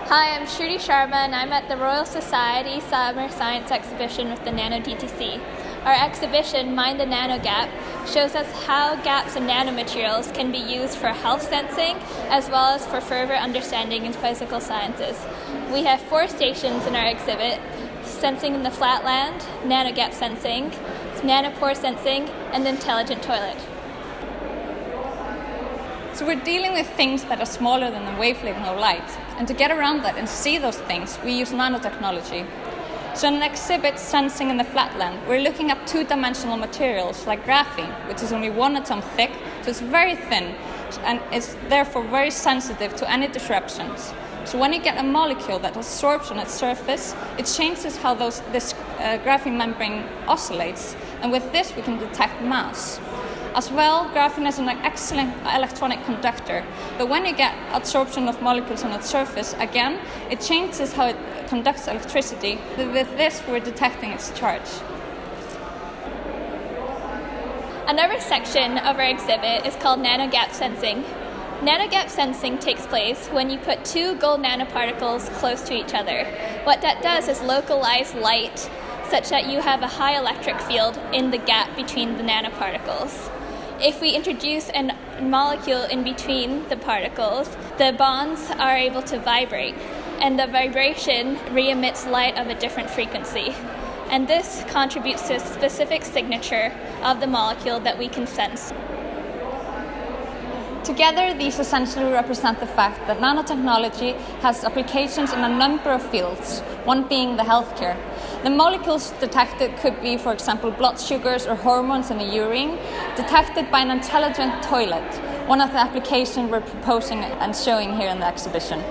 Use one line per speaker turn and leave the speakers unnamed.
Hi, I'm Shruti Sharma and I'm at the Royal Society Summer Science Exhibition with the NanoDTC. Our exhibition, Mind the Nano-Gap, shows us how gaps in nanomaterials can be used for health sensing as well as for further understanding in physical sciences. We have 4 stations in our exhibit: sensing in the flatland, nano-gap sensing, nanopore sensing, and the intelligent toilet.
So we're dealing with things that are smaller than the wavelength of light. And to get around that and see those things, we use nanotechnology. So in an exhibit, Sensing in the Flatland, we're looking at 2-dimensional materials like graphene, which is only 1 atom thick, so it's very thin, and it's therefore very sensitive to any disruptions. So when you get a molecule that absorbs on its surface, it changes how this graphene membrane oscillates, and with this we can detect mass. As well, graphene is an excellent electronic conductor, but when you get absorption of molecules on its surface, again, it changes how it conducts electricity. With this, we're detecting its charge.
Another section of our exhibit is called Nano-Gap sensing. Nano-Gap sensing takes place when you put 2 gold nanoparticles close to each other. What that does is localize light such that you have a high electric field in the gap between the nanoparticles. If we introduce a molecule in between the particles, the bonds are able to vibrate, and the vibration re-emits light of a different frequency. And this contributes to a specific signature of the molecule that we can sense.
Together, these essentially represent the fact that nanotechnology has applications in a number of fields, one being the healthcare. The molecules detected could be, for example, blood sugars or hormones in the urine, detected by an intelligent toilet, one of the applications we're proposing and showing here in the exhibition.